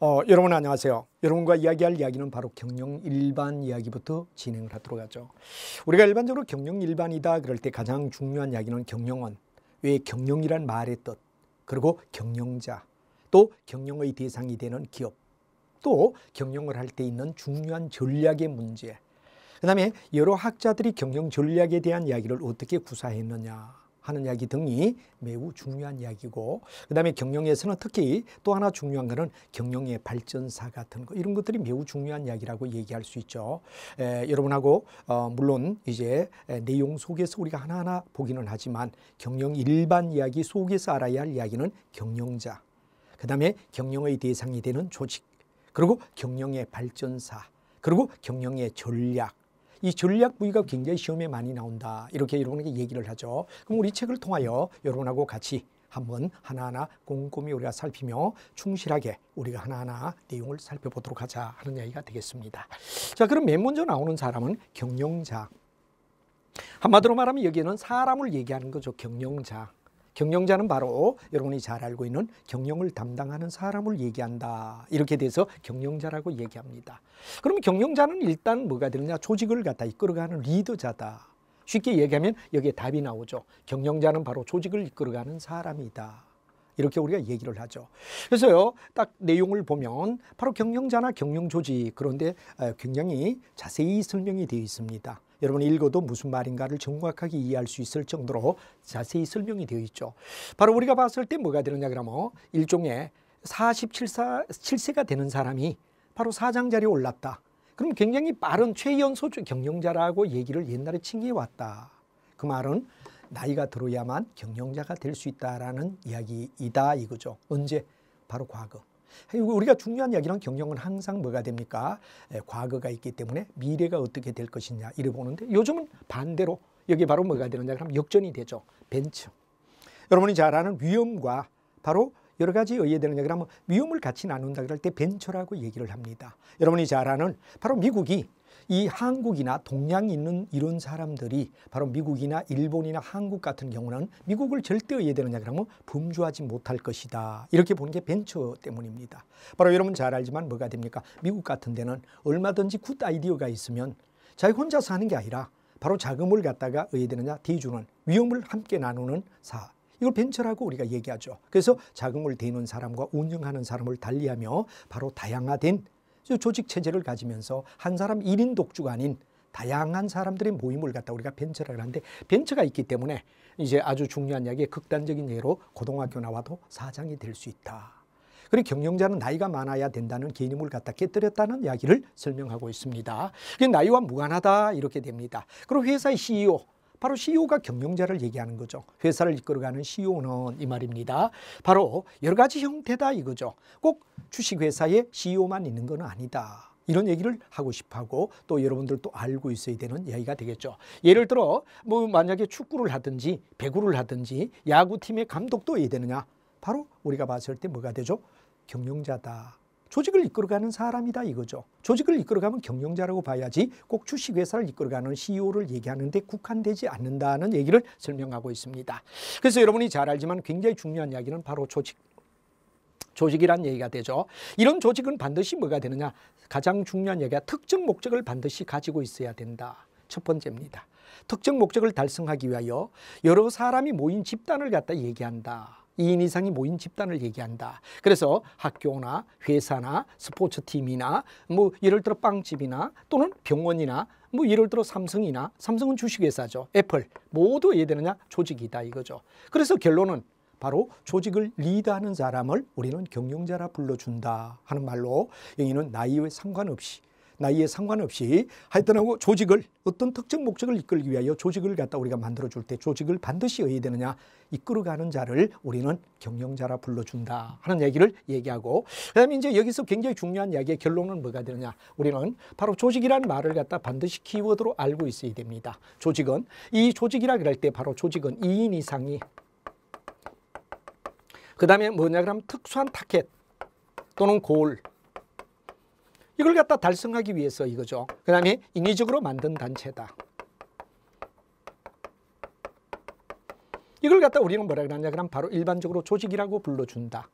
여러분 안녕하세요. 여러분과 이야기할 이야기는 바로 경영 일반 이야기부터 진행을 하도록 하죠. 우리가 일반적으로 경영 일반이다 그럴 때 가장 중요한 이야기는 경영원, 왜 경영이란 말의 뜻, 그리고 경영자, 또 경영의 대상이 되는 기업, 또 경영을 할 때 있는 중요한 전략의 문제, 그 다음에 여러 학자들이 경영 전략에 대한 이야기를 어떻게 구사했느냐 하는 이야기 등이 매우 중요한 이야기고, 그 다음에 경영에서는 특히 또 하나 중요한 것은 경영의 발전사 같은 거, 이런 것들이 매우 중요한 이야기라고 얘기할 수 있죠. 여러분하고 물론 이제 내용 속에서 우리가 하나하나 보기는 하지만 경영 일반 이야기 속에서 알아야 할 이야기는 경영자, 그 다음에 경영의 대상이 되는 조직, 그리고 경영의 발전사, 그리고 경영의 전략, 이 전략 부위가 굉장히 시험에 많이 나온다, 이렇게 여러분에게 얘기를 하죠. 그럼 우리 책을 통하여 여러분하고 같이 한번 하나하나 꼼꼼히 우리가 살피며 충실하게 우리가 하나하나 내용을 살펴보도록 하자 하는 이야기가 되겠습니다. 자, 그럼 맨 먼저 나오는 사람은 경영자. 한마디로 말하면 여기에는 사람을 얘기하는 거죠. 경영자. 경영자는 바로 여러분이 잘 알고 있는 경영을 담당하는 사람을 얘기한다, 이렇게 돼서 경영자라고 얘기합니다. 그러면 경영자는 일단 뭐가 되느냐, 조직을 갖다 이끌어가는 리더자다. 쉽게 얘기하면 여기에 답이 나오죠. 경영자는 바로 조직을 이끌어가는 사람이다, 이렇게 우리가 얘기를 하죠. 그래서요, 딱 내용을 보면 바로 경영자나 경영조직, 그런데 굉장히 자세히 설명이 되어 있습니다. 여러분이 읽어도 무슨 말인가를 정확하게 이해할 수 있을 정도로 자세히 설명이 되어 있죠. 바로 우리가 봤을 때 뭐가 되느냐 그러면 일종의 47세가 되는 사람이 바로 사장 자리에 올랐다. 그럼 굉장히 빠른 최연소 경영자라고 얘기를 옛날에 칭해왔다. 그 말은 나이가 들어야만 경영자가 될 수 있다라는 이야기이다 이거죠. 언제? 바로 과거. 우리가 중요한 이야기는 경영은 항상 뭐가 됩니까? 과거가 있기 때문에 미래가 어떻게 될 것이냐 이래 보는데, 요즘은 반대로 여기 바로 뭐가 되느냐 그러면 역전이 되죠. 벤처. 여러분이 잘 아는 위험과 바로 여러 가지 의해야 되느냐 그러면 위험을 같이 나눈다 그럴 때 벤처라고 얘기를 합니다. 여러분이 잘 아는 바로 미국이 이 한국이나 동양에 있는 이런 사람들이 바로 미국이나 일본이나 한국 같은 경우는 미국을 절대 의해야 되느냐 그러면 범주하지 못할 것이다, 이렇게 보는 게 벤처 때문입니다. 바로 여러분 잘 알지만 뭐가 됩니까? 미국 같은 데는 얼마든지 굿 아이디어가 있으면 자기 혼자서 하는 게 아니라 바로 자금을 갖다가 의해야 되느냐 대주는, 위험을 함께 나누는 이걸 벤처라고 우리가 얘기하죠. 그래서 자금을 대는 사람과 운영하는 사람을 달리하며 바로 다양화된 조직 체제를 가지면서 한 사람 1인 독주가 아닌 다양한 사람들의 모임을 갖다 우리가 벤처라고 하는데, 벤처가 있기 때문에 이제 아주 중요한 이야기의 극단적인 예로 고등학교 나와도 사장이 될 수 있다. 그리고 경영자는 나이가 많아야 된다는 개념을 갖다 깨뜨렸다는 이야기를 설명하고 있습니다. 그게 나이와 무관하다 이렇게 됩니다. 그리고 회사의 CEO, 바로 CEO가 경영자를 얘기하는 거죠. 회사를 이끌어가는 CEO는 이 말입니다. 바로 여러 가지 형태다 이거죠. 꼭 주식회사에 CEO만 있는 건 아니다, 이런 얘기를 하고 싶어하고 또 여러분들도 알고 있어야 되는 이야기가 되겠죠. 예를 들어 뭐 만약에 축구를 하든지 배구를 하든지 야구팀의 감독도 해야 되느냐, 바로 우리가 봤을 때 뭐가 되죠? 경영자다. 조직을 이끌어가는 사람이다 이거죠. 조직을 이끌어가면 경영자라고 봐야지 꼭 주식회사를 이끌어가는 CEO를 얘기하는데 국한되지 않는다는 얘기를 설명하고 있습니다. 그래서 여러분이 잘 알지만 굉장히 중요한 이야기는 바로 조직이란 얘기가 되죠. 이런 조직은 반드시 뭐가 되느냐, 가장 중요한 얘기가 특정 목적을 반드시 가지고 있어야 된다. 첫 번째입니다. 특정 목적을 달성하기 위하여 여러 사람이 모인 집단을 갖다 얘기한다. 2인 이상이 모인 집단을 얘기한다. 그래서 학교나 회사나 스포츠팀이나 뭐 예를 들어 빵집이나 또는 병원이나 뭐 예를 들어 삼성은 주식회사죠. 애플 모두 해야 되느냐, 조직이다 이거죠. 그래서 결론은 바로 조직을 리드하는 사람을 우리는 경영자라 불러준다 하는 말로, 여기는 나이에 상관없이 하여튼하고 조직을 어떤 특정 목적을 이끌기 위하여 조직을 갖다 우리가 만들어줄 때 조직을 반드시 해야 되느냐, 이끌어가는 자를 우리는 경영자라 불러준다 하는 얘기를 얘기하고, 그 다음에 이제 여기서 굉장히 중요한 이야기의 결론은 뭐가 되느냐, 우리는 바로 조직이라는 말을 갖다 반드시 키워드로 알고 있어야 됩니다. 조직은, 이 조직이라 그럴 때 바로 조직은 2인 이상이, 그 다음에 뭐냐 그러면 특수한 타겟 또는 골, 이걸 갖다 달성하기 위해서 이거죠. 그 다음에 인위적으로 만든 단체다. 이걸 갖다 우리는 뭐라 그러냐 그러면 바로 일반적으로 조직이라고 불러준다.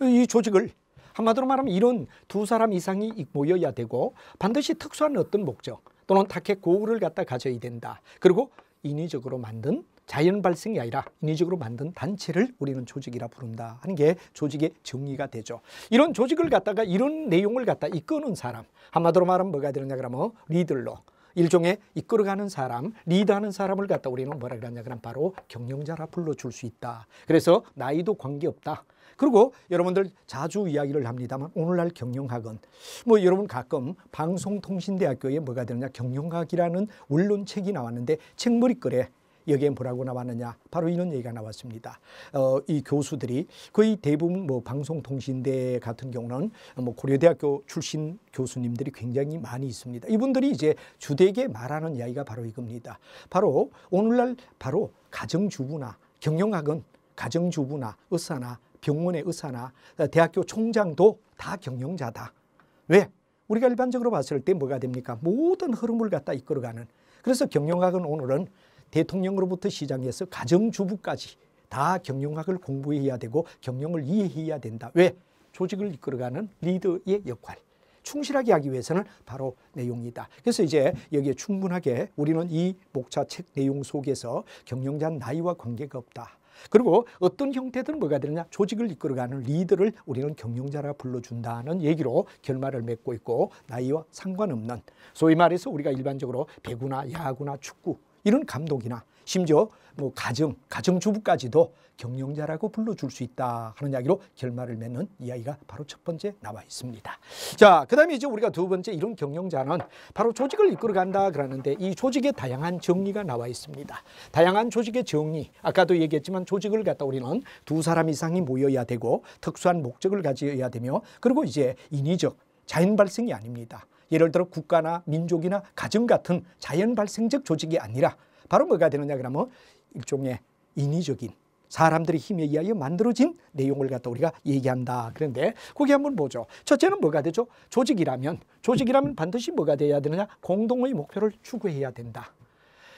이 조직을 한마디로 말하면 이런 두 사람 이상이 모여야 되고 반드시 특수한 어떤 목적 또는 타켓 고울을 갖다 가져야 된다. 그리고 인위적으로 만든 자연 발생이 아니라 인위적으로 만든 단체를 우리는 조직이라 부른다 하는 게 조직의 정의가 되죠. 이런 조직을 갖다가 이런 내용을 갖다 이끄는 사람, 한마디로 말하면 뭐가 되느냐 그러면 리더로 일종의 이끌어가는 사람, 리드하는 사람을 갖다 우리는 뭐라 그러냐 그러면 바로 경영자라 불러줄 수 있다. 그래서 나이도 관계없다. 그리고 여러분들 자주 이야기를 합니다만 오늘날 경영학은 뭐 여러분 가끔 방송통신대학교에 뭐가 되느냐 경영학이라는 원론책이 나왔는데 책 머리글에 여기에 뭐라고 나왔느냐 바로 이런 얘기가 나왔습니다. 이 교수들이 거의 대부분 뭐 방송통신대 같은 경우는 뭐 고려대학교 출신 교수님들이 굉장히 많이 있습니다. 이분들이 이제 주되게 말하는 이야기가 바로 이겁니다. 바로 오늘날 바로 가정주부나 경영학은 가정주부나 의사나 병원의 의사나 대학교 총장도 다 경영자다. 왜? 우리가 일반적으로 봤을 때 뭐가 됩니까? 모든 흐름을 갖다 이끌어가는. 그래서 경영학은 오늘은 대통령으로부터 시작해서 가정주부까지 다 경영학을 공부해야 되고 경영을 이해해야 된다. 왜? 조직을 이끌어가는 리더의 역할. 충실하게 하기 위해서는 바로 내용이다. 그래서 이제 여기에 충분하게 우리는 이 목차 책 내용 속에서 경영자는 나이와 관계가 없다. 그리고 어떤 형태든 뭐가 되느냐 조직을 이끌어가는 리더를 우리는 경영자라 불러준다는 얘기로 결말을 맺고 있고 나이와 상관없는 소위 말해서 우리가 일반적으로 배구나 야구나 축구 이런 감독이나 심지어 뭐 가정주부까지도 경영자라고 불러줄 수 있다 하는 이야기로 결말을 맺는 이야기가 바로 첫 번째 나와 있습니다. 자, 그 다음에 이제 우리가 두 번째 이런 경영자는 바로 조직을 이끌어간다 그러는데 이 조직의 다양한 정리가 나와 있습니다. 다양한 조직의 정리, 아까도 얘기했지만 조직을 갖다 우리는 두 사람 이상이 모여야 되고 특수한 목적을 가져야 되며 그리고 이제 인위적 자연 발생이 아닙니다. 예를 들어 국가나 민족이나 가정 같은 자연 발생적 조직이 아니라 바로 뭐가 되느냐 그러면 일종의 인위적인 사람들의 힘에 의하여 만들어진 내용을 갖다 우리가 얘기한다. 그런데 거기 한번 보죠. 첫째는 뭐가 되죠? 조직이라면 반드시 뭐가 돼야 되느냐? 공동의 목표를 추구해야 된다.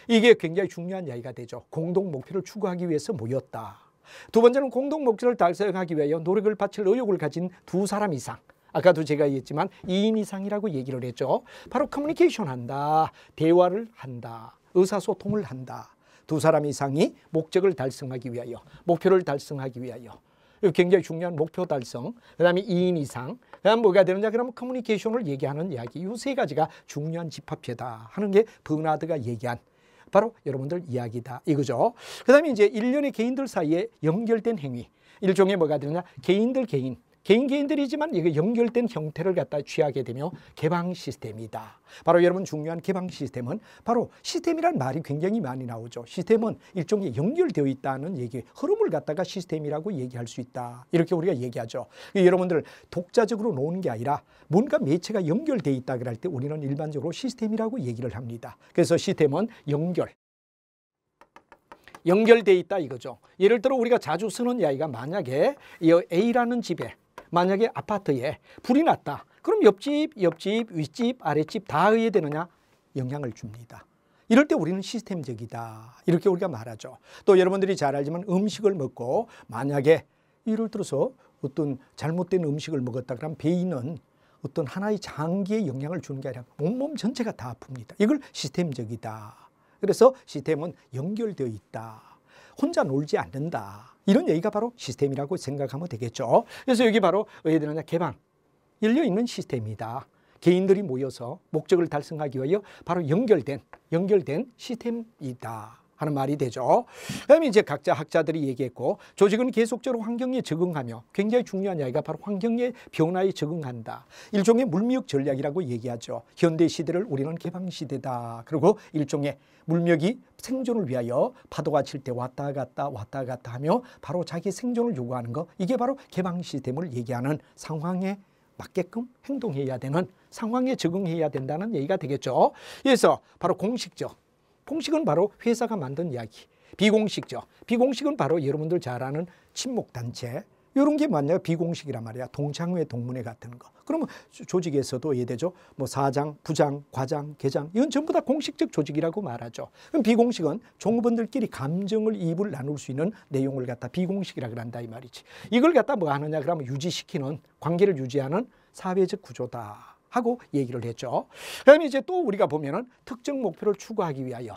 이게 굉장히 중요한 이야기가 되죠. 공동 목표를 추구하기 위해서 모였다. 두 번째는 공동 목표를 달성하기 위하여 노력을 바칠 의욕을 가진 두 사람 이상. 아까도 제가 얘기했지만 2인 이상이라고 얘기를 했죠. 바로 커뮤니케이션 한다. 대화를 한다. 의사소통을 한다. 두 사람 이상이 목적을 달성하기 위하여, 목표를 달성하기 위하여. 굉장히 중요한 목표 달성. 그 다음에 2인 이상. 그 다음 뭐가 되느냐 그러면 커뮤니케이션을 얘기하는 이야기. 이 세 가지가 중요한 집합체다 하는 게 버나드가 얘기한 바로 여러분들 이야기다. 이거죠. 그 다음에 이제 일련의 개인들 사이에 연결된 행위. 일종의 뭐가 되느냐 개인들이지만 이게 연결된 형태를 갖다 취하게 되며 개방 시스템이다. 바로 여러분 중요한 개방 시스템은 바로 시스템이란 말이 굉장히 많이 나오죠. 시스템은 일종의 연결되어 있다는 얘기, 흐름을 갖다가 시스템이라고 얘기할 수 있다. 이렇게 우리가 얘기하죠. 여러분들 독자적으로 노는 게 아니라 뭔가 매체가 연결되어 있다 그럴 때 우리는 일반적으로 시스템이라고 얘기를 합니다. 그래서 시스템은 연결되어 있다 이거죠. 예를 들어 우리가 자주 쓰는 이야기가 만약에 이 A라는 집에 만약에 아파트에 불이 났다. 그럼 옆집, 윗집, 아랫집 다 의해되느냐? 영향을 줍니다. 이럴 때 우리는 시스템적이다. 이렇게 우리가 말하죠. 또 여러분들이 잘 알지만 음식을 먹고 만약에 예를 들어서 어떤 잘못된 음식을 먹었다 그러면 배이는 어떤 하나의 장기에 영향을 주는 게 아니라 온몸 전체가 다 아픕니다. 이걸 시스템적이다. 그래서 시스템은 연결되어 있다. 혼자 놀지 않는다. 이런 얘기가 바로 시스템이라고 생각하면 되겠죠. 그래서 여기 바로 왜 되느냐? 개방, 열려있는 시스템이다. 개인들이 모여서 목적을 달성하기 위하여 바로 연결된 시스템이다 하는 말이 되죠. 그다음에 이제 각자 학자들이 얘기했고 조직은 계속적으로 환경에 적응하며 굉장히 중요한 이야기가 바로 환경의 변화에 적응한다. 일종의 물미역 전략이라고 얘기하죠. 현대 시대를 우리는 개방 시대다. 그리고 일종의 물미역이 생존을 위하여 파도가 칠 때 왔다 갔다 하며 바로 자기 생존을 요구하는 거, 이게 바로 개방 시스템을 얘기하는 상황에 맞게끔 행동해야 되는, 상황에 적응해야 된다는 얘기가 되겠죠. 그래서 바로 공식은 바로 회사가 만든 이야기. 비공식은 바로 여러분들 잘 아는 친목단체, 이런 게 뭐냐? 비공식이란 말이야. 동창회, 동문회 같은 거. 그러면 조직에서도 이해되죠? 뭐 사장, 부장, 과장, 계장 이건 전부 다 공식적 조직이라고 말하죠. 그럼 비공식은 종업원들끼리 감정을 입을 나눌 수 있는 내용을 갖다 비공식이라 그런다 이 말이지. 이걸 갖다 뭐 하느냐 그러면 유지시키는, 관계를 유지하는 사회적 구조다 하고 얘기를 했죠. 그다음에 이제 또 우리가 보면은 특정 목표를 추구하기 위하여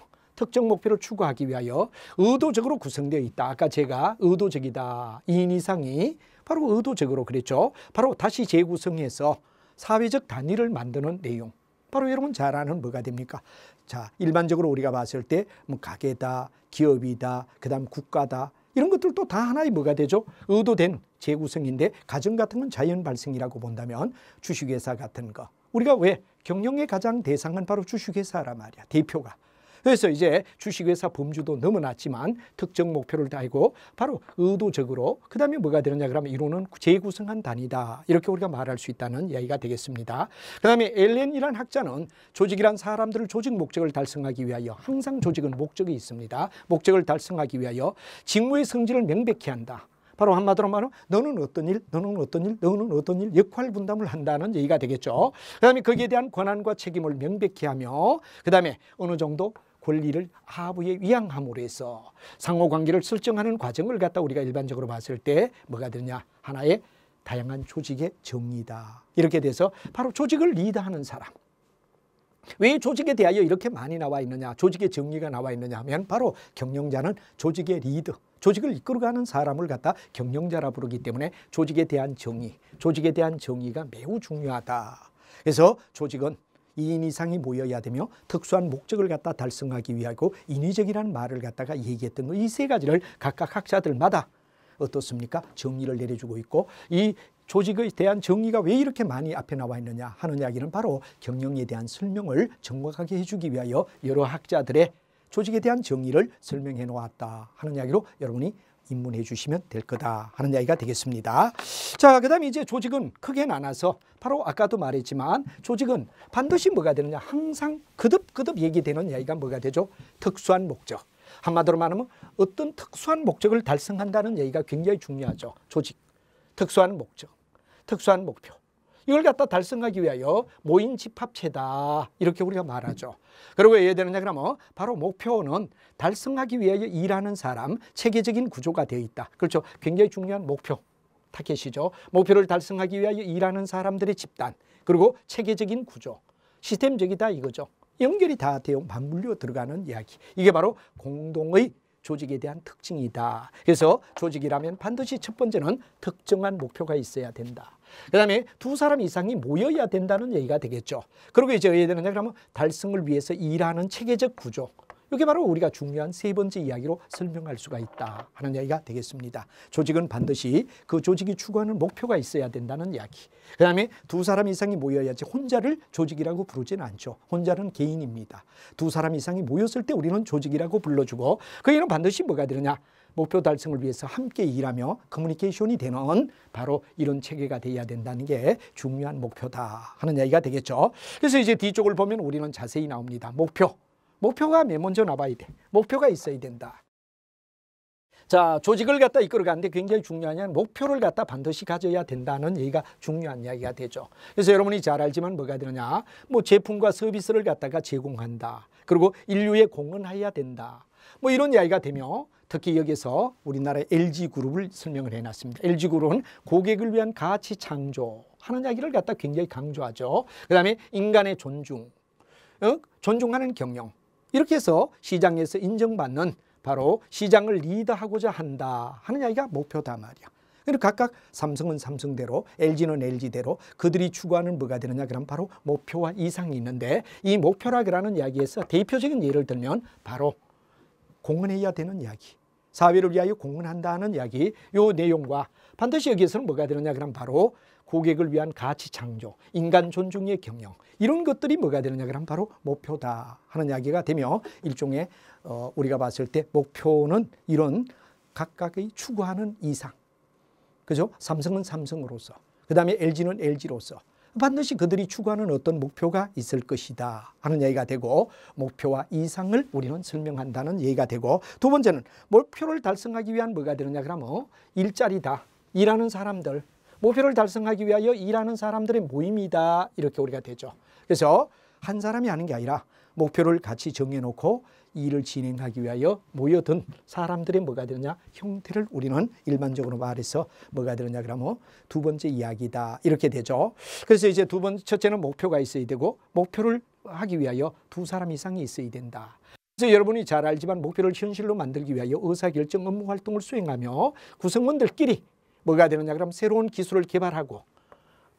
의도적으로 구성되어 있다. 아까 제가 의도적이다. 2인 이상이 바로 의도적으로 그랬죠. 바로 다시 재구성해서 사회적 단위를 만드는 내용. 바로 여러분 잘 아는 뭐가 됩니까? 자, 일반적으로 우리가 봤을 때 뭐 가게다, 기업이다, 그다음 국가다. 이런 것들도 다 하나의 뭐가 되죠? 의도된 재구성인데 가정 같은 건 자연 발생이라고 본다면 주식회사 같은 거. 우리가 왜 경영의 가장 대상은 바로 주식회사란 말이야. 대표가. 그래서 이제 주식회사 범주도 넘어났지만 특정 목표를 달고 바로 의도적으로 그다음에 뭐가 되느냐 그러면 이론은 재구성한 단위다. 이렇게 우리가 말할 수 있다는 이야기가 되겠습니다. 그다음에 앨런이라는 학자는 조직이란 사람들을 조직 목적을 달성하기 위하여 항상 조직은 목적이 있습니다. 목적을 달성하기 위하여 직무의 성질을 명백히 한다. 바로 한마디로 말하면 너는 어떤 일, 너는 어떤 일, 너는 어떤 일 역할 분담을 한다는 얘기가 되겠죠. 그다음에 거기에 대한 권한과 책임을 명백히 하며 그다음에 어느 정도 권리를 하부에 위양함으로 해서 상호관계를 설정하는 과정을 갖다 우리가 일반적으로 봤을 때 뭐가 되느냐 하나의 다양한 조직의 정의다. 이렇게 돼서 바로 조직을 리드하는 사람. 왜 조직에 대하여 이렇게 많이 나와 있느냐, 조직의 정의가 나와 있느냐 하면 바로 경영자는 조직의 리더, 조직을 이끌어가는 사람을 갖다 경영자라 부르기 때문에 조직에 대한 정의, 조직에 대한 정의가 매우 중요하다. 그래서 조직은 2인 이상이 모여야 되며 특수한 목적을 갖다 달성하기 위하고 인위적이라는 말을 갖다가 얘기했던 거, 이 세 가지를 각각 학자들마다 어떻습니까? 정의를 내려주고 있고 이 조직에 대한 정의가 왜 이렇게 많이 앞에 나와 있느냐 하는 이야기는 바로 경영에 대한 설명을 정확하게 해주기 위하여 여러 학자들의 조직에 대한 정의를 설명해 놓았다 하는 이야기로 여러분이 입문해 주시면 될 거다 하는 이야기가 되겠습니다. 자, 그 다음에 이제 조직은 크게 나눠서 바로 아까도 말했지만 조직은 반드시 뭐가 되느냐 항상 거듭 얘기되는 이야기가 뭐가 되죠? 특수한 목적. 한마디로 말하면 어떤 특수한 목적을 달성한다는 얘기가 굉장히 중요하죠. 조직. 특수한 목적, 특수한 목표. 이걸 갖다 달성하기 위하여 모인 집합체다 이렇게 우리가 말하죠. 그리고 왜 되느냐 그러면 바로 목표는 달성하기 위하여 일하는 사람, 체계적인 구조가 되어 있다. 그렇죠. 굉장히 중요한 목표 타겟이죠. 목표를 달성하기 위하여 일하는 사람들의 집단, 그리고 체계적인 구조, 시스템적이다 이거죠. 연결이 다 되어 맞물려 들어가는 이야기. 이게 바로 공동의 조직에 대한 특징이다. 그래서 조직이라면 반드시 첫 번째는 특정한 목표가 있어야 된다. 그 다음에 두 사람 이상이 모여야 된다는 얘기가 되겠죠. 그리고 이제 어떻게 되느냐 그러면 달성을 위해서 일하는 체계적 구조. 이게 바로 우리가 중요한 세 번째 이야기로 설명할 수가 있다 하는 이야기가 되겠습니다. 조직은 반드시 그 조직이 추구하는 목표가 있어야 된다는 이야기. 그 다음에 두 사람 이상이 모여야지 혼자를 조직이라고 부르지는 않죠. 혼자는 개인입니다. 두 사람 이상이 모였을 때 우리는 조직이라고 불러주고 그에는 반드시 뭐가 되느냐. 목표 달성을 위해서 함께 일하며 커뮤니케이션이 되는 바로 이런 체계가 돼야 된다는 게 중요한 목표다 하는 이야기가 되겠죠. 그래서 이제 뒤쪽을 보면 우리는 자세히 나옵니다. 목표가 맨 먼저 나와야 돼. 목표가 있어야 된다. 자, 조직을 갖다 이끌어가는데 굉장히 중요한 목표를 갖다 반드시 가져야 된다는 얘기가 중요한 이야기가 되죠. 그래서 여러분이 잘 알지만 뭐가 되느냐. 뭐 제품과 서비스를 갖다가 제공한다. 그리고 인류에 공헌해야 된다. 뭐 이런 이야기가 되며 특히 여기서 우리나라의 LG그룹을 설명을 해놨습니다. LG그룹은 고객을 위한 가치 창조하는 이야기를 갖다 굉장히 강조하죠. 그 다음에 인간의 존중, 존중하는 경영. 이렇게 해서 시장에서 인정받는 바로 시장을 리드하고자 한다 하는 이야기가 목표다 말이야. 그리고 각각 삼성은 삼성대로, LG는 LG대로 그들이 추구하는 뭐가 되느냐 그러면 바로 목표와 이상이 있는데 이 목표라는 이야기에서 대표적인 예를 들면 바로 공헌해야 되는 이야기, 사회를 위하여 공헌한다는 이야기, 요 내용과 반드시 여기에서는 뭐가 되느냐 그러면 바로 고객을 위한 가치 창조, 인간 존중의 경영, 이런 것들이 뭐가 되느냐 그러면 바로 목표다 하는 이야기가 되며 일종의 우리가 봤을 때 목표는 이런 각각의 추구하는 이상, 그죠? 삼성은 삼성으로서, 그 다음에 LG는 LG로서 반드시 그들이 추구하는 어떤 목표가 있을 것이다 하는 얘기가 되고 목표와 이상을 우리는 설명한다는 얘기가 되고 두 번째는 목표를 달성하기 위한 뭐가 되느냐 그러면 일자리다. 일하는 사람들, 목표를 달성하기 위하여 일하는 사람들의 모임이다. 이렇게 우리가 되죠. 그래서 한 사람이 하는 게 아니라 목표를 같이 정해놓고 일을 진행하기 위하여 모여든 사람들의 뭐가 되느냐? 형태를 우리는 일반적으로 말해서 뭐가 되느냐? 그러면 두 번째 이야기다. 이렇게 되죠. 그래서 이제 첫째는 목표가 있어야 되고 목표를 하기 위하여 두 사람 이상이 있어야 된다. 그래서 여러분이 잘 알지만 목표를 현실로 만들기 위하여 의사결정 업무 활동을 수행하며 구성원들끼리 뭐가 되느냐? 그럼 새로운 기술을 개발하고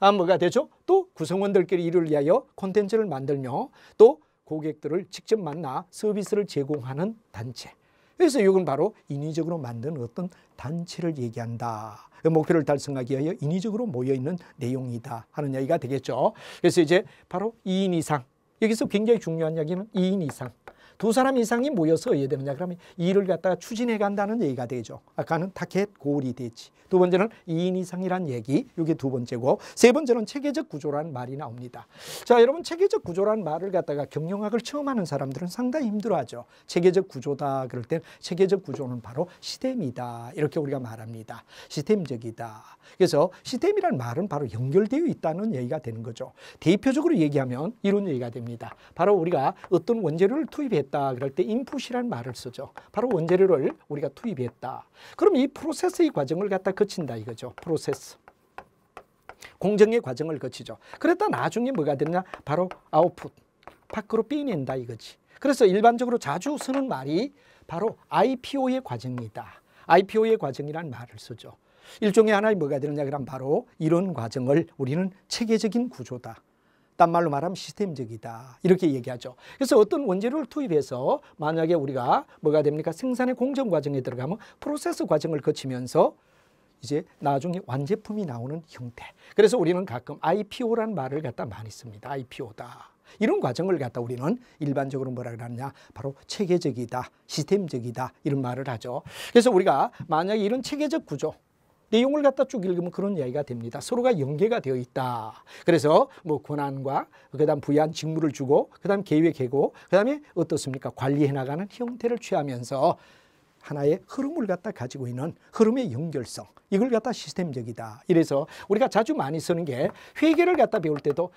뭐가 되죠? 또 구성원들끼리 이를 위하여 콘텐츠를 만들며 또 고객들을 직접 만나 서비스를 제공하는 단체. 그래서 이건 바로 인위적으로 만든 어떤 단체를 얘기한다. 목표를 달성하기 위하여 인위적으로 모여있는 내용이다 하는 이야기가 되겠죠. 그래서 이제 바로 2인 이상. 여기서 굉장히 중요한 이야기는 2인 이상. 두 사람 이상이 모여서 해야 되느냐? 그러면 일을 갖다가 추진해 간다는 얘기가 되죠. 아까는 타켓, 고울이 됐지. 두 번째는 2인 이상이란 얘기, 이게 두 번째고, 세 번째는 체계적 구조라는 말이 나옵니다. 자, 여러분 체계적 구조라는 말을 갖다가 경영학을 처음 하는 사람들은 상당히 힘들어하죠. 체계적 구조다 그럴 때 체계적 구조는 바로 시스템이다 이렇게 우리가 말합니다. 시스템적이다. 그래서 시스템이라는 말은 바로 연결되어 있다는 얘기가 되는 거죠. 대표적으로 얘기하면 이런 얘기가 됩니다. 바로 우리가 어떤 원재료를 투입했다 그럴 때 인풋이라는 말을 쓰죠. 바로 원재료를 우리가 투입했다. 그럼 이 프로세스의 과정을 갖다 거친다 이거죠. 프로세스. 공정의 과정을 거치죠. 그랬다 나중에 뭐가 되느냐? 바로 아웃풋. 밖으로 빼낸다 이거지. 그래서 일반적으로 자주 쓰는 말이 바로 IPO의 과정이다. IPO의 과정이라는 말을 쓰죠. 일종의 하나의 뭐가 되느냐? 그럼 바로 이런 과정을 우리는 체계적인 구조다. 딴 말로 말하면 시스템적이다. 이렇게 얘기하죠. 그래서 어떤 원재료를 투입해서 만약에 우리가 뭐가 됩니까? 생산의 공정 과정에 들어가면 프로세스 과정을 거치면서 이제 나중에 완제품이 나오는 형태. 그래서 우리는 가끔 IPO라는 말을 갖다 많이 씁니다. IPO다. 이런 과정을 갖다 우리는 일반적으로 뭐라 그러느냐? 바로 체계적이다, 시스템적이다 이런 말을 하죠. 그래서 우리가 만약에 이런 체계적 구조 내용을 갖다 쭉 읽으면 그런 이야기가 됩니다. 서로가 연계가 되어 있다. 그래서 뭐 권한과 그다음 부여한 직무를 주고 그다음 계획하고 그다음에 어떻습니까? 관리해 나가는 형태를 취하면서 하나의 흐름을 갖다 가지고 있는 흐름의 연결성. 이걸 갖다 시스템적이다. 이래서 우리가 자주 많이 쓰는 게 회계를 갖다 배울 때도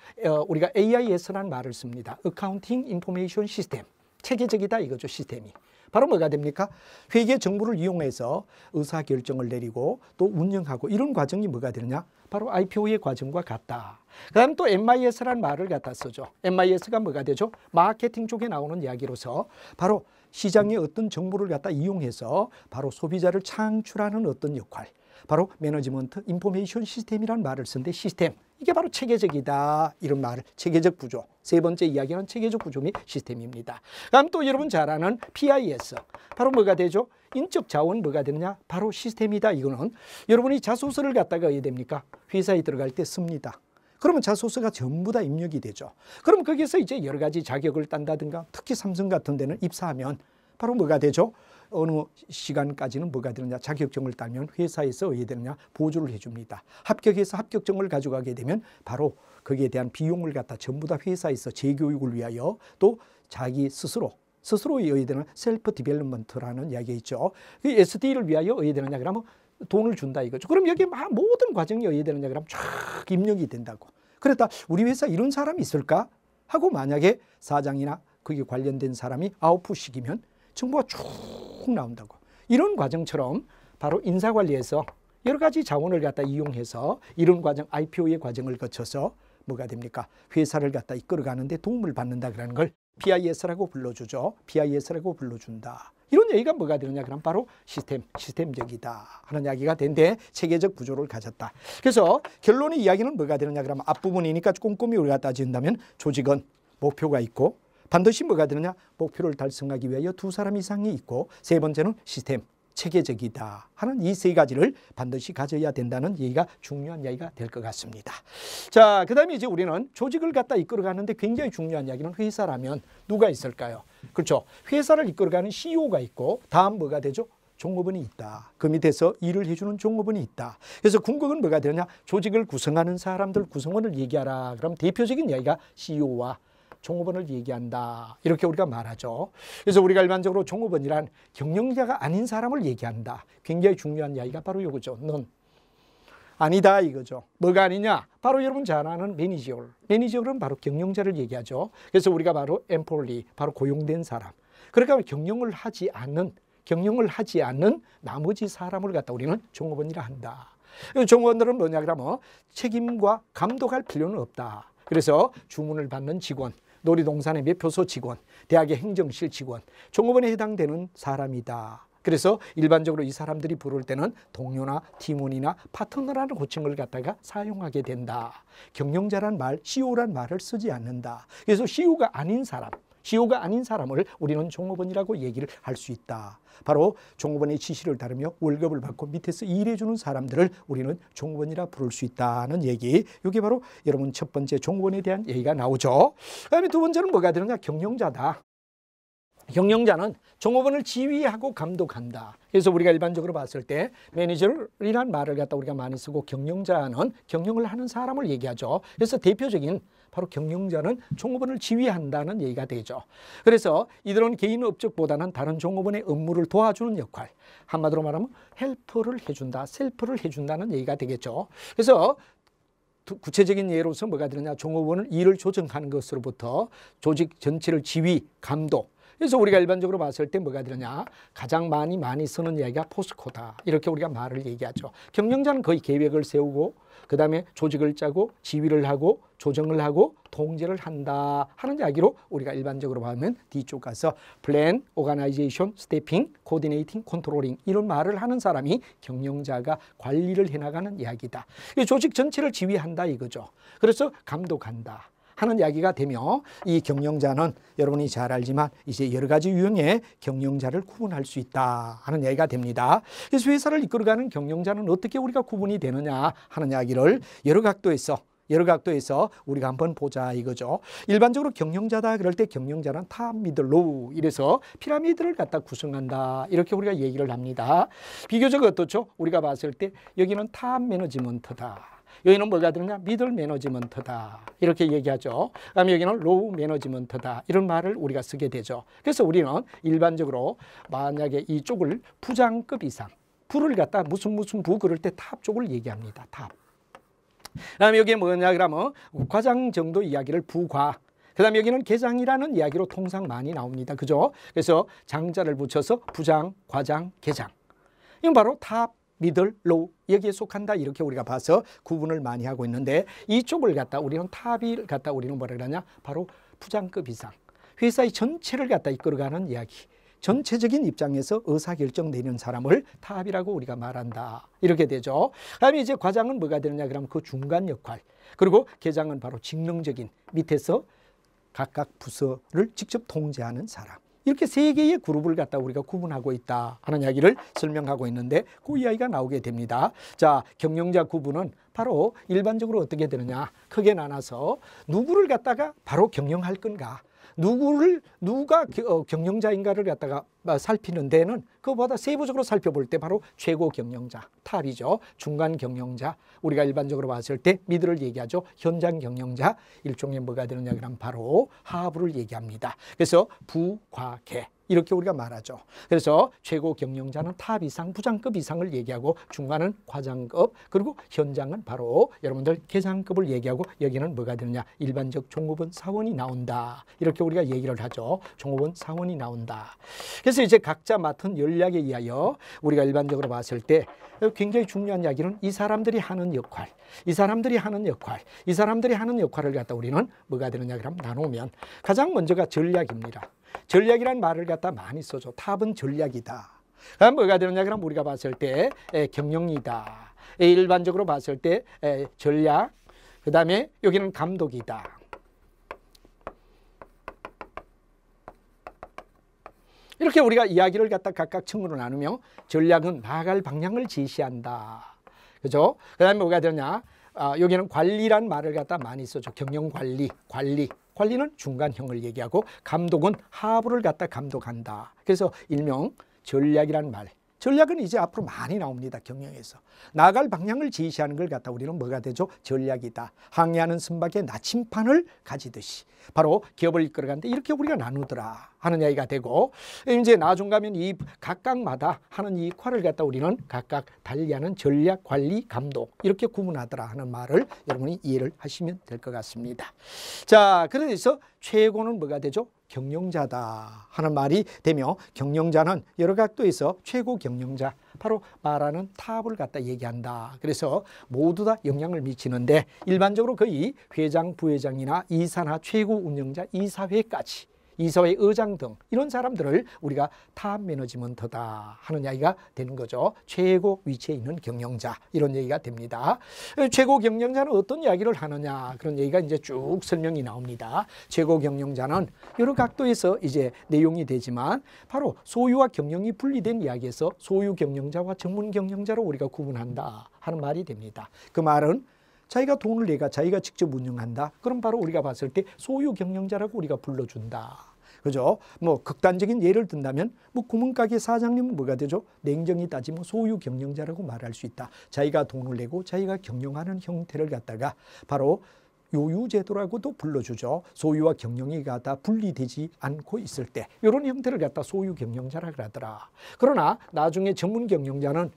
우리가 AIS라는 말을 씁니다. Accounting Information System. 체계적이다 이거죠. 시스템이. 바로 뭐가 됩니까? 회계 정보를 이용해서 의사결정을 내리고 또 운영하고 이런 과정이 뭐가 되느냐? 바로 IPO의 과정과 같다. 그 다음 또 MIS라는 말을 갖다 쓰죠. MIS가 뭐가 되죠? 마케팅 쪽에 나오는 이야기로서 바로 시장의 어떤 정보를 갖다 이용해서 바로 소비자를 창출하는 어떤 역할. 바로 매니지먼트 인포메이션 시스템이라는 말을 쓰는데 시스템. 이게 바로 체계적이다. 이런 말을 체계적 구조. 세 번째 이야기는 체계적 구조 및 시스템입니다. 다음 또 여러분 잘 아는 PIS. 바로 뭐가 되죠? 인적 자원 뭐가 되느냐? 바로 시스템이다. 이거는 여러분이 자소서를 갖다가 해야 됩니까? 회사에 들어갈 때 씁니다. 그러면 자소서가 전부 다 입력이 되죠. 그럼 거기서 이제 여러 가지 자격을 딴다든가 특히 삼성 같은 데는 입사하면 바로 뭐가 되죠? 어느 시간까지는 뭐가 되느냐? 자격증을 따면 회사에서 해야 되느냐? 보조를 해줍니다. 합격해서 합격증을 가져가게 되면 바로 거기에 대한 비용을 갖다 전부 다 회사에서 재교육을 위하여 또 자기 스스로 해야 되는 셀프 디벨롭먼트라는 이야기가 있죠. 그 SD를 위하여 해야 되느냐? 그러면 돈을 준다 이거죠. 그럼 여기 모든 과정이 해야 되느냐? 그러면 쫙 입력이 된다고. 그랬다 우리 회사 이런 사람이 있을까? 하고 만약에 사장이나 거기 관련된 사람이 아웃풋시키면 정보가 쭉 나온다고. 이런 과정처럼 바로 인사관리에서 여러 가지 자원을 갖다 이용해서 이런 과정, IPO의 과정을 거쳐서 뭐가 됩니까? 회사를 갖다 이끌어가는데 도움을 받는다는 걸 PIS라고 불러주죠. PIS라고 불러준다. 이런 얘기가 뭐가 되느냐? 그럼 바로 시스템적이다 하는 이야기가 되는데 체계적 구조를 가졌다. 그래서 결론의 이야기는 뭐가 되느냐? 그러면 앞부분이니까 꼼꼼히 우리가 따진다면 조직은 목표가 있고 반드시 뭐가 되느냐? 목표를 달성하기 위하여 두 사람 이상이 있고 세 번째는 시스템, 체계적이다 하는 이 세 가지를 반드시 가져야 된다는 얘기가 중요한 이야기가 될 것 같습니다. 자, 그 다음에 이제 우리는 조직을 갖다 이끌어가는데 굉장히 중요한 이야기는 회사라면 누가 있을까요? 그렇죠. 회사를 이끌어가는 CEO가 있고 다음 뭐가 되죠? 종업원이 있다. 그 밑에서 일을 해주는 종업원이 있다. 그래서 궁극은 뭐가 되느냐? 조직을 구성하는 사람들 구성원을 얘기하라. 그럼 대표적인 이야기가 CEO와 종업원을 얘기한다. 이렇게 우리가 말하죠. 그래서 우리가 일반적으로 종업원이란 경영자가 아닌 사람을 얘기한다. 굉장히 중요한 이야기가 바로 이거죠. 넌 아니다 이거죠. 뭐가 아니냐? 바로 여러분 잘 아는 매니저얼. 매니저얼은 바로 경영자를 얘기하죠. 그래서 우리가 바로 엠플로이, 바로 고용된 사람. 그러니까 경영을 하지 않는 나머지 사람을 갖다 우리는 종업원이라 한다. 종업원들은 뭐냐 그러면 책임과 감독할 필요는 없다. 그래서 주문을 받는 직원, 놀이동산의 매표소 직원, 대학의 행정실 직원, 종업원에 해당되는 사람이다. 그래서 일반적으로 이 사람들이 부를 때는 동료나 팀원이나 파트너라는 호칭을 갖다가 사용하게 된다. 경영자란 말, CEO란 말을 쓰지 않는다. 그래서 CEO가 아닌 사람을 우리는 종업원이라고 얘기를 할 수 있다. 바로 종업원의 지시를 따르며 월급을 받고 밑에서 일해주는 사람들을 우리는 종업원이라 부를 수 있다는 얘기. 이게 바로 여러분 첫 번째 종업원에 대한 얘기가 나오죠. 그다음에 두 번째는 뭐가 되느냐? 경영자다. 경영자는 종업원을 지휘하고 감독한다. 그래서 우리가 일반적으로 봤을 때 매니저이란 말을 갖다 우리가 많이 쓰고 경영자는 경영을 하는 사람을 얘기하죠. 그래서 대표적인 바로 경영자는 종업원을 지휘한다는 얘기가 되죠. 그래서 이들은 개인 업적보다는 다른 종업원의 업무를 도와주는 역할, 한마디로 말하면 헬퍼를 해준다, 셀프를 해준다는 얘기가 되겠죠. 그래서 구체적인 예로서 뭐가 되느냐? 종업원을 일을 조정하는 것으로부터 조직 전체를 지휘, 감독. 그래서 우리가 일반적으로 봤을 때 뭐가 되느냐? 가장 많이 쓰는 이야기가 포스코다. 이렇게 우리가 말을 얘기하죠. 경영자는 거의 계획을 세우고 그 다음에 조직을 짜고 지휘를 하고 조정을 하고 통제를 한다 하는 이야기로 우리가 일반적으로 보면 뒤쪽 가서 플랜, 오가나이제이션, 스태핑, 코디네이팅, 컨트롤링 이런 말을 하는 사람이 경영자가 관리를 해나가는 이야기다. 조직 전체를 지휘한다 이거죠. 그래서 감독한다 하는 이야기가 되며 이 경영자는 여러분이 잘 알지만 이제 여러 가지 유형의 경영자를 구분할 수 있다 하는 이야기가 됩니다. 그래서 회사를 이끌어가는 경영자는 어떻게 우리가 구분이 되느냐 하는 이야기를 여러 각도에서 우리가 한번 보자 이거죠. 일반적으로 경영자다 그럴 때 경영자는 탑, 미들, 로우 이래서 피라미드를 갖다 구성한다 이렇게 우리가 얘기를 합니다. 비교적 어떻죠? 우리가 봤을 때 여기는 탑 매너지먼트다. 여기는 뭐가 되느냐? 미들 매너지먼트다. 이렇게 얘기하죠. 그다음에 여기는 로우 매너지먼트다. 이런 말을 우리가 쓰게 되죠. 그래서 우리는 일반적으로 만약에 이쪽을 부장급 이상, 부를 갖다 무슨 부 그럴 때 탑 쪽을 얘기합니다. 탑. 그다음에 여기에 뭐냐 그러면 과장 정도 이야기를 부과. 그다음에 여기는 계장이라는 이야기로 통상 많이 나옵니다. 그죠? 그래서 장자를 붙여서 부장, 과장, 계장. 이건 바로 탑, 미들, 로우 여기에 속한다 이렇게 우리가 봐서 구분을 많이 하고 있는데 이쪽을 갖다 우리는 탑을 갖다 우리는 뭐라 그러냐? 바로 부장급 이상. 회사의 전체를 갖다 이끌어가는 이야기. 전체적인 입장에서 의사결정 내리는 사람을 탑이라고 우리가 말한다. 이렇게 되죠. 그다음에 이제 과장은 뭐가 되느냐 그러면 그 중간 역할. 그리고 계장은 바로 직능적인 밑에서 각각 부서를 직접 통제하는 사람. 이렇게 세 개의 그룹을 갖다 우리가 구분하고 있다 하는 이야기를 설명하고 있는데 그 이야기가 나오게 됩니다. 자, 경영자 구분은 바로 일반적으로 어떻게 되느냐? 크게 나눠서 누구를 갖다가 바로 경영할 건가? 누가 경영자인가를 갖다가 살피는 데는 그거보다 세부적으로 살펴볼 때 바로 최고 경영자, 탑이죠. 중간 경영자, 우리가 일반적으로 봤을 때 미들을 얘기하죠. 현장 경영자, 일종의 뭐가 되느냐 그러면 바로 하부를 얘기합니다. 그래서 부, 과, 계 이렇게 우리가 말하죠. 그래서 최고 경영자는 탑 이상, 부장급 이상을 얘기하고 중간은 과장급, 그리고 현장은 바로 여러분들 계장급을 얘기하고 여기는 뭐가 되느냐? 일반적 종업원 사원이 나온다. 이렇게 우리가 얘기를 하죠. 종업원 사원이 나온다. 그래서 이제 각자 맡은 전략에 의하여 우리가 일반적으로 봤을 때 굉장히 중요한 이야기는 이 사람들이 하는 역할, 이 사람들이 하는 역할을 갖다 우리는 뭐가 되느냐 그러면 나누면 가장 먼저가 전략입니다. 전략이란 말을 갖다 많이 써줘. 탑은 전략이다. 그럼 뭐가 되느냐 그럼 우리가 봤을 때 경영이다. 일반적으로 봤을 때 전략, 그 다음에 여기는 감독이다. 이렇게 우리가 이야기를 갖다 각각 층으로 나누며 전략은 나아갈 방향을 제시한다. 그죠? 그 다음에 뭐가 되느냐? 여기는 관리란 말을 갖다 많이 써줘. 경영관리, 관리는 중간형을 얘기하고 감독은 하부를 갖다 감독한다. 그래서 일명 전략이란 말, 전략은 이제 앞으로 많이 나옵니다. 경영에서. 나아갈 방향을 제시하는 걸 갖다 우리는 뭐가 되죠? 전략이다. 항해하는 선박의 나침판을 가지듯이 바로 기업을 이끌어가는데 이렇게 우리가 나누더라 하는 이야기가 되고, 이제 나중 가면 이 각각마다 하는 이 역할을 갖다 우리는 각각 달리하는 전략, 관리, 감독 이렇게 구분하더라 하는 말을 여러분이 이해를 하시면 될 것 같습니다. 자, 그래서 최고는 뭐가 되죠? 경영자다 하는 말이 되며, 경영자는 여러 각도에서 최고 경영자, 바로 말하는 탑을 갖다 얘기한다. 그래서 모두 다 영향을 미치는데 일반적으로 거의 회장, 부회장이나 이사나 최고 운영자, 이사회까지, 이사회 의장 등 이런 사람들을 우리가 탑 매니지먼트다 하는 이야기가 되는 거죠. 최고 위치에 있는 경영자, 이런 얘기가 됩니다. 최고 경영자는 어떤 이야기를 하느냐, 그런 얘기가 이제 쭉 설명이 나옵니다. 최고 경영자는 여러 각도에서 이제 내용이 되지만 바로 소유와 경영이 분리된 이야기에서 소유 경영자와 전문 경영자로 우리가 구분한다 하는 말이 됩니다. 그 말은 자기가 돈을 내가 자기가 직접 운영한다. 그럼 바로 우리가 봤을 때 소유 경영자라고 우리가 불러준다. 그죠? 뭐 극단적인 예를 든다면 뭐 구멍가게 사장님은 뭐가 되죠? 냉정히 따지면 소유 경영자라고 말할 수 있다. 자기가 돈을 내고 자기가 경영하는 형태를 갖다가 바로 요유제도라고도 불러주죠. 소유와 경영이 갖다 분리되지 않고 있을 때 이런 형태를 갖다 소유 경영자라 그러더라. 그러나 나중에 전문 경영자는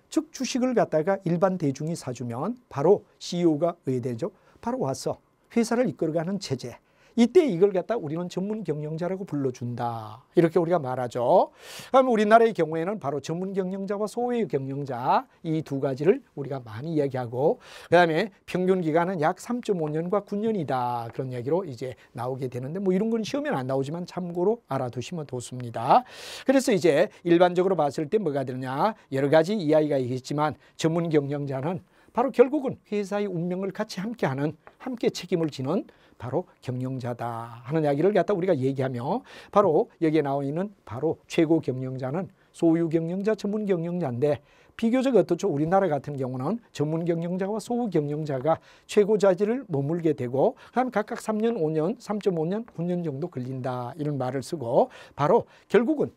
즉 주식을 갖다가 일반 대중이 사주면 바로 CEO가 왜 되죠? 바로 와서 회사를 이끌어가는 체제. 이때 이걸 갖다 우리는 전문 경영자라고 불러준다. 이렇게 우리가 말하죠. 그럼 우리나라의 경우에는 바로 전문 경영자와 소외 경영자 이 두 가지를 우리가 많이 이야기하고, 그다음에 평균 기간은 약 3.5년과 9년이다. 그런 이야기로 이제 나오게 되는데 뭐 이런 건 시험에는 안 나오지만 참고로 알아두시면 좋습니다. 그래서 이제 일반적으로 봤을 때 뭐가 되느냐, 여러 가지 이야기가 있겠지만 전문 경영자는 바로 결국은 회사의 운명을 같이 함께하는, 함께 책임을 지는 바로 경영자다 하는 이야기를 갖다 우리가 얘기하며, 바로 여기에 나와 있는 바로 최고 경영자는 소유 경영자, 전문 경영자인데 비교적 어떻죠? 우리나라 같은 경우는 전문 경영자와 소유 경영자가 최고 자리를 머물게 되고 한 각각 3년, 5년, 3.5년, 9년 정도 걸린다 이런 말을 쓰고, 바로 결국은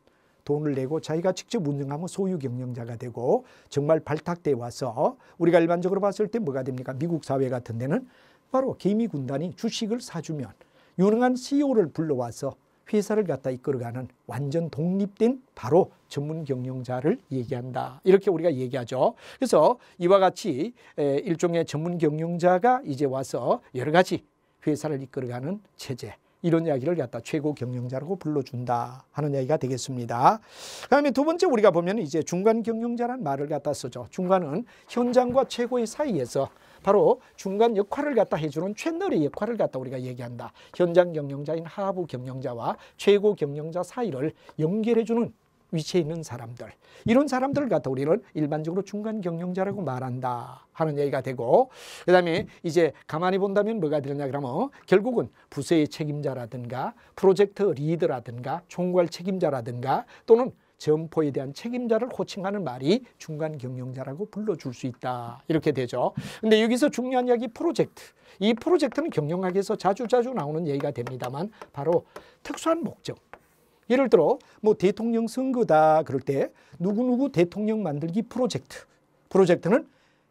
돈을 내고 자기가 직접 운영하면 소유 경영자가 되고, 정말 발탁돼 와서 우리가 일반적으로 봤을 때 뭐가 됩니까? 미국 사회 같은 데는 바로 개미 군단이 주식을 사주면 유능한 CEO를 불러와서 회사를 갖다 이끌어가는 완전 독립된 바로 전문 경영자를 얘기한다. 이렇게 우리가 얘기하죠. 그래서 이와 같이 일종의 전문 경영자가 이제 와서 여러 가지 회사를 이끌어가는 체제, 이런 이야기를 갖다 최고 경영자라고 불러준다 하는 이야기가 되겠습니다. 그다음에 두 번째 우리가 보면 이제 중간 경영자라는 말을 갖다 쓰죠. 중간은 현장과 최고의 사이에서 바로 중간 역할을 갖다 해주는 채널의 역할을 갖다 우리가 얘기한다. 현장 경영자인 하부 경영자와 최고 경영자 사이를 연결해주는 위치에 있는 사람들, 이런 사람들을 갖다 우리는 일반적으로 중간 경영자라고 말한다 하는 얘기가 되고, 그다음에 이제 가만히 본다면 뭐가 되느냐 그러면 결국은 부서의 책임자라든가 프로젝트 리더라든가 총괄 책임자라든가 또는 점포에 대한 책임자를 호칭하는 말이 중간 경영자라고 불러줄 수 있다 이렇게 되죠. 근데 여기서 중요한 이야기 프로젝트, 이 프로젝트는 경영학에서 자주 나오는 얘기가 됩니다만 바로 특수한 목적, 예를 들어 뭐 대통령 선거다 그럴 때 누구누구 대통령 만들기 프로젝트, 프로젝트는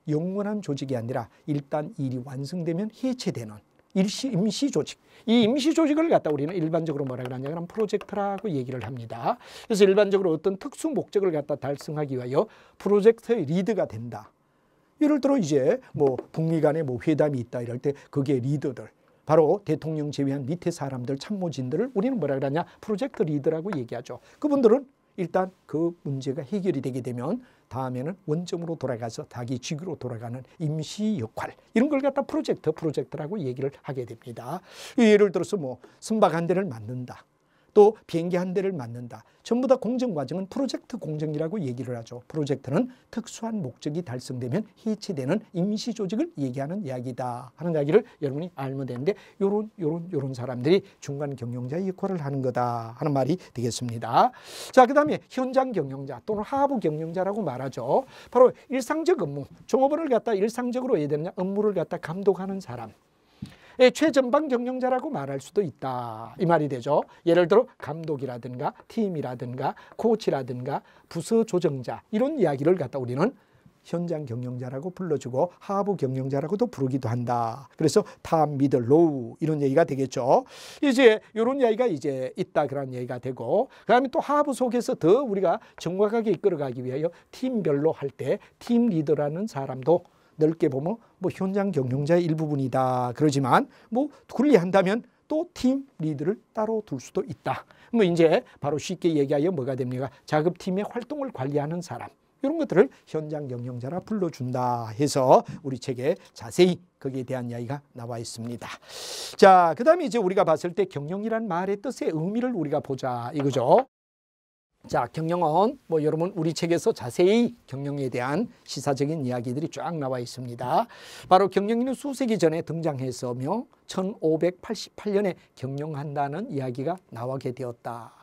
영원한 조직이 아니라 일단 일이 완성되면 해체되는 임시 조직, 이 임시 조직을 갖다 우리는 일반적으로 뭐라 그러냐 그러면 프로젝트라고 얘기를 합니다. 그래서 일반적으로 어떤 특수 목적을 갖다 달성하기 위하여 프로젝트의 리드가 된다. 예를 들어 이제 뭐 북미 간에 뭐 회담이 있다 이럴 때 거기에 리더들, 바로 대통령 제외한 밑에 사람들, 참모진들을 우리는 뭐라 그러냐 프로젝트 리더라고 얘기하죠. 그분들은 일단 그 문제가 해결이 되게 되면 다음에는 원점으로 돌아가서 자기 직으로 돌아가는 임시 역할, 이런 걸 갖다 프로젝트라고 얘기를 하게 됩니다. 예를 들어서 뭐 선박 한 대를 만든다, 또 비행기 한 대를 만든다. 전부 다 공정 과정은 프로젝트 공정이라고 얘기를 하죠. 프로젝트는 특수한 목적이 달성되면 해체되는 임시 조직을 얘기하는 이야기다 하는 이야기를 여러분이 알면 되는데, 요런 사람들이 중간 경영자의 역할을 하는 거다 하는 말이 되겠습니다. 자, 그다음에 현장 경영자 또는 하부 경영자라고 말하죠. 바로 일상적 업무, 종업원을 갖다 일상적으로 해야 되느냐 업무를 갖다 감독하는 사람. 최전방 경영자라고 말할 수도 있다. 이 말이 되죠. 예를 들어 감독이라든가 팀이라든가 코치라든가 부서 조정자 이런 이야기를 갖다 우리는 현장 경영자라고 불러주고 하부 경영자라고도 부르기도 한다. 그래서 탑, 미들, 로우 이런 얘기가 되겠죠. 이제 이런 이야기가 이제 있다 그런 얘기가 되고, 그다음에 또 하부 속에서 더 우리가 정확하게 이끌어가기 위하여 팀별로 할 때 팀 리더라는 사람도 넓게 보면 뭐 현장 경영자의 일부분이다. 그러지만 뭐 분리한다면 또 팀 리더를 따로 둘 수도 있다. 뭐 이제 바로 쉽게 얘기하여 뭐가 됩니까? 작업팀의 활동을 관리하는 사람. 이런 것들을 현장 경영자라 불러준다 해서 우리 책에 자세히 거기에 대한 이야기가 나와 있습니다. 자, 그 다음에 이제 우리가 봤을 때 경영이란 말의 뜻의 의미를 우리가 보자 이거죠. 자, 경영은 뭐 여러분 우리 책에서 자세히 경영에 대한 시사적인 이야기들이 쫙 나와 있습니다. 바로 경영인은 수세기 전에 등장했으며 1588년에 경영한다는 이야기가 나오게 되었다.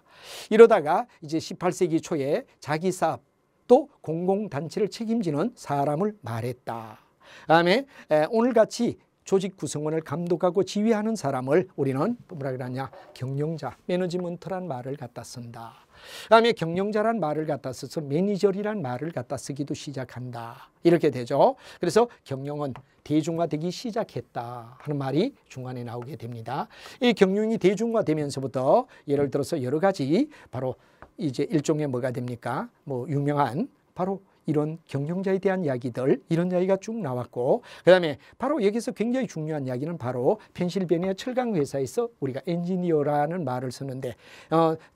이러다가 이제 18세기 초에 자기 사업 또 공공단체를 책임지는 사람을 말했다. 다음에 오늘같이 조직 구성원을 감독하고 지휘하는 사람을 우리는 뭐라 그러냐, 경영자, 매니지먼트란 말을 갖다 쓴다. 다음에 경영자란 말을 갖다 써서 매니저리란 말을 갖다 쓰기도 시작한다. 이렇게 되죠. 그래서 경영은 대중화되기 시작했다 하는 말이 중간에 나오게 됩니다. 이 경영이 대중화되면서부터 예를 들어서 여러 가지 바로 이제 일종의 뭐가 됩니까? 뭐 유명한 바로 이런 경영자에 대한 이야기들, 이런 이야기가 쭉 나왔고, 그 다음에 바로 여기서 굉장히 중요한 이야기는 바로 펜실베니아 철강 회사에서 우리가 엔지니어라는 말을 쓰는데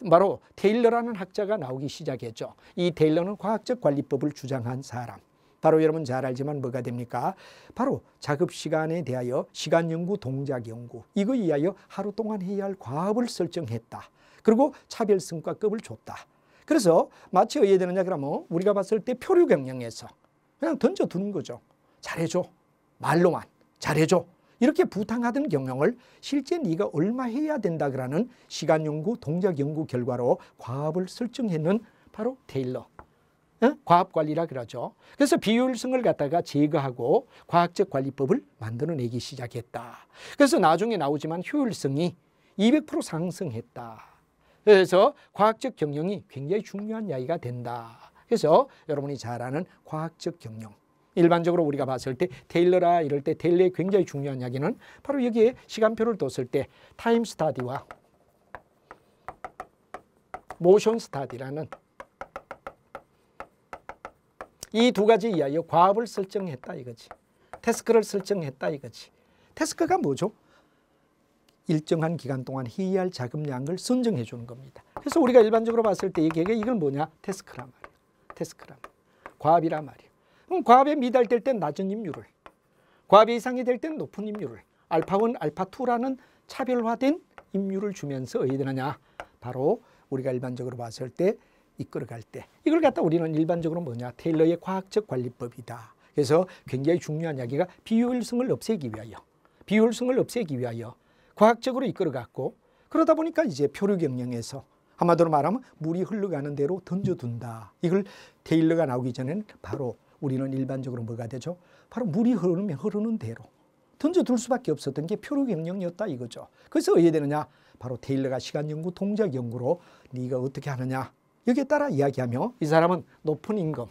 바로 테일러라는 학자가 나오기 시작했죠. 이 테일러는 과학적 관리법을 주장한 사람. 바로 여러분 잘 알지만 뭐가 됩니까? 바로 작업 시간에 대하여 시간 연구, 동작 연구, 이거에 의하여 하루 동안 해야 할 과업을 설정했다. 그리고 차별성과급을 줬다. 그래서 마치 어떻게 되느냐 그러면 우리가 봤을 때 표류 경영에서 그냥 던져두는 거죠. 잘해줘. 말로만 잘해줘. 이렇게 부탕하던 경영을 실제 네가 얼마 해야 된다 그러는 시간 연구, 동작 연구 결과로 과업을 설정했는 바로 테일러. 과업관리라 그러죠. 그래서 비효율성을 갖다가 제거하고 과학적 관리법을 만들어내기 시작했다. 그래서 나중에 나오지만 효율성이 200% 상승했다. 그래서 과학적 경영이 굉장히 중요한 이야기가 된다. 그래서 여러분이 잘 아는 과학적 경영. 일반적으로 우리가 봤을 때 테일러라 이럴 때 테일러의 굉장히 중요한 이야기는 바로 여기에 시간표를 뒀을 때 타임 스타디와 모션 스타디라는 이 두 가지 이하여 과업을 설정했다 이거지. 태스크를 설정했다 이거지. 태스크가 뭐죠? 일정한 기간 동안 해야 할 작업량을 선정해 주는 겁니다. 그래서 우리가 일반적으로 봤을 때 이걸 뭐냐? 태스크란 말이에요. 태스크란 말이에요. 과업이란 말이에요. 그럼 과업에 미달될 땐 낮은 임률을, 과업이 이상이 될 땐 높은 임률을, 알파1, 알파2라는 차별화된 임률을 주면서 어디 되느냐? 바로 우리가 일반적으로 봤을 때 이끌어갈 때 이걸 갖다 우리는 일반적으로 뭐냐? 테일러의 과학적 관리법이다. 그래서 굉장히 중요한 이야기가 비효율성을 없애기 위하여 과학적으로 이끌어갔고, 그러다 보니까 이제 표류 경영에서 한마디로 말하면 물이 흘러가는 대로 던져둔다. 이걸 테일러가 나오기 전에는 바로 우리는 일반적으로 뭐가 되죠? 바로 물이 흐르면 흐르는 대로 던져둘 수밖에 없었던 게 표류 경영이었다 이거죠. 그래서 어떻게 되느냐? 바로 테일러가 시간 연구, 동작 연구로 네가 어떻게 하느냐? 여기에 따라 이야기하며 이 사람은 높은 임금,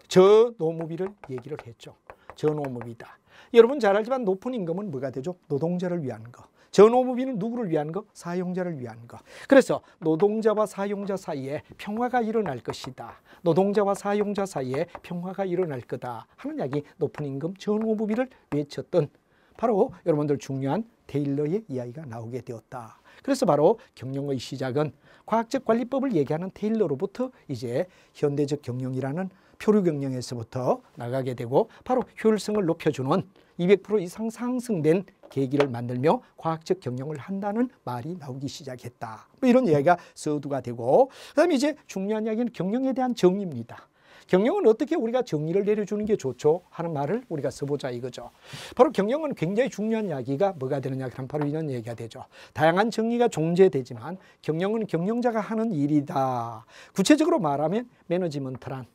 저노무비를 얘기를 했죠. 저노무비다. 여러분 잘 알지만 높은 임금은 뭐가 되죠? 노동자를 위한 거. 저노무비는 누구를 위한 거? 사용자를 위한 거. 그래서 노동자와 사용자 사이에 평화가 일어날 것이다. 노동자와 사용자 사이에 평화가 일어날 거다 하는 이야기, 높은 임금, 저노무비를 외쳤던 바로 여러분들 중요한 테일러의 이야기가 나오게 되었다. 그래서 바로 경영의 시작은 과학적 관리법을 얘기하는 테일러로부터 이제 현대적 경영이라는 표류 경영에서부터 나가게 되고 바로 효율성을 높여주는 200% 이상 상승된 계기를 만들며 과학적 경영을 한다는 말이 나오기 시작했다. 뭐 이런 이야기가 서두가 되고, 그다음에 이제 중요한 이야기는 경영에 대한 정의입니다. 경영은 어떻게 우리가 정의를 내려주는 게 좋죠 하는 말을 우리가 써보자 이거죠. 바로 경영은 굉장히 중요한 이야기가 뭐가 되느냐 그럼 바로 이런 얘기가 되죠. 다양한 정의가 존재되지만 경영은 경영자가 하는 일이다. 구체적으로 말하면 매니지먼트란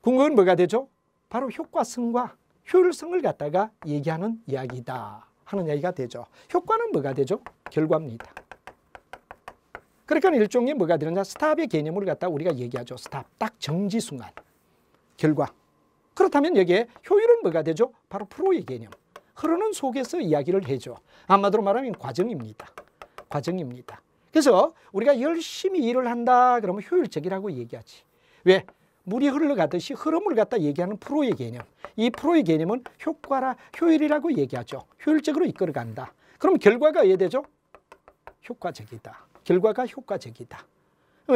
그건 뭐가 되죠? 바로 효과성과 효율성을 갖다가 얘기하는 이야기다 하는 이야기가 되죠. 효과는 뭐가 되죠? 결과입니다. 그러니까 일종의 뭐가 되느냐, 스탑의 개념을 갖다 우리가 얘기하죠. 스탑, 딱 정지 순간, 결과. 그렇다면 여기에 효율은 뭐가 되죠? 바로 프로의 개념. 흐르는 속에서 이야기를 해줘. 한마디로 말하면 과정입니다. 과정입니다. 그래서 우리가 열심히 일을 한다 그러면 효율적이라고 얘기하지. 왜? 물이 흘러가듯이 흐름을 갖다 얘기하는 프로의 개념. 이 프로의 개념은 효율이라고 얘기하죠. 효율적으로 이끌어간다. 그럼 결과가 어떻게 되죠? 효과적이다. 결과가 효과적이다.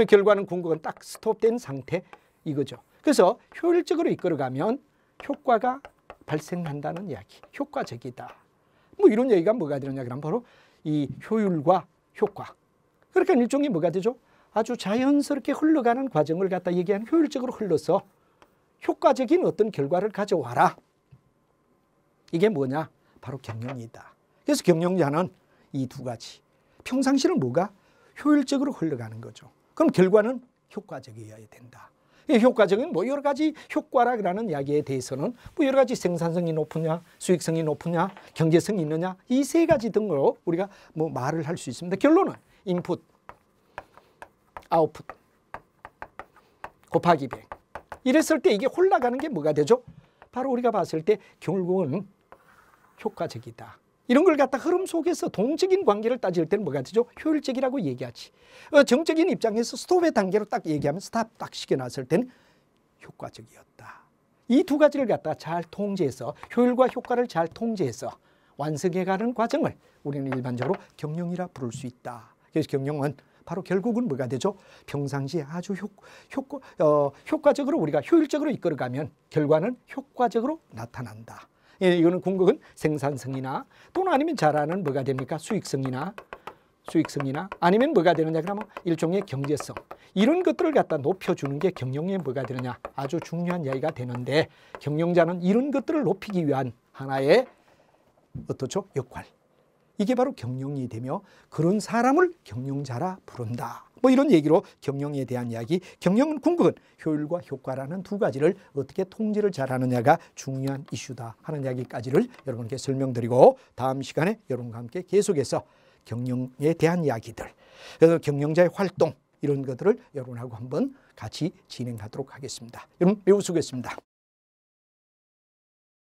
결과는 궁극은 딱 스톱된 상태 이거죠. 그래서 효율적으로 이끌어가면 효과가 발생한다는 이야기. 효과적이다. 뭐 이런 얘기가 뭐가 되느냐 그러면 바로 이 효율과 효과. 그러니까 일종의 뭐가 되죠? 아주 자연스럽게 흘러가는 과정을 갖다 얘기하는 효율적으로 흘러서 효과적인 어떤 결과를 가져와라. 이게 뭐냐? 바로 경영이다. 그래서 경영자는 이 두 가지. 평상시는 뭐가? 효율적으로 흘러가는 거죠. 그럼 결과는 효과적이어야 된다. 효과적인 뭐 여러 가지 효과라는 이야기에 대해서는 뭐 여러 가지 생산성이 높으냐, 수익성이 높으냐, 경제성이 있느냐 이 세 가지 등으로 우리가 뭐 말을 할 수 있습니다. 결론은 인풋, 아웃풋 곱하기 100. 이랬을 때 이게 흘러가는 게 뭐가 되죠? 바로 우리가 봤을 때 결국은 효과적이다. 이런 걸 갖다 흐름 속에서 동적인 관계를 따질 때는 뭐가 되죠? 효율적이라고 얘기하지. 정적인 입장에서 스톱의 단계로 딱 얘기하면 스탑 딱 시켜놨을 때는 효과적이었다. 이 두 가지를 갖다 잘 통제해서 효율과 효과를 잘 통제해서 완성해가는 과정을 우리는 일반적으로 경영이라 부를 수 있다. 그래서 경영은 바로 결국은 뭐가 되죠? 평상시에 아주 효과적으로 우리가 효율적으로 이끌어가면 결과는 효과적으로 나타난다. 이거는 궁극은 생산성이나 또는 아니면 잘하는 뭐가 됩니까? 수익성이나 아니면 뭐가 되느냐 그러면 일종의 경제성. 이런 것들을 갖다 높여주는 게 경영에 뭐가 되느냐 아주 중요한 이야기가 되는데 경영자는 이런 것들을 높이기 위한 하나의 어떻죠? 역할. 이게 바로 경영이 되며 그런 사람을 경영자라 부른다. 뭐 이런 얘기로 경영에 대한 이야기. 경영은 궁극은 효율과 효과라는 두 가지를 어떻게 통제를 잘하느냐가 중요한 이슈다 하는 이야기까지를 여러분께 설명드리고 다음 시간에 여러분과 함께 계속해서 경영에 대한 이야기들, 그래서 경영자의 활동 이런 것들을 여러분하고 한번 같이 진행하도록 하겠습니다. 여러분 매우 수고했습니다.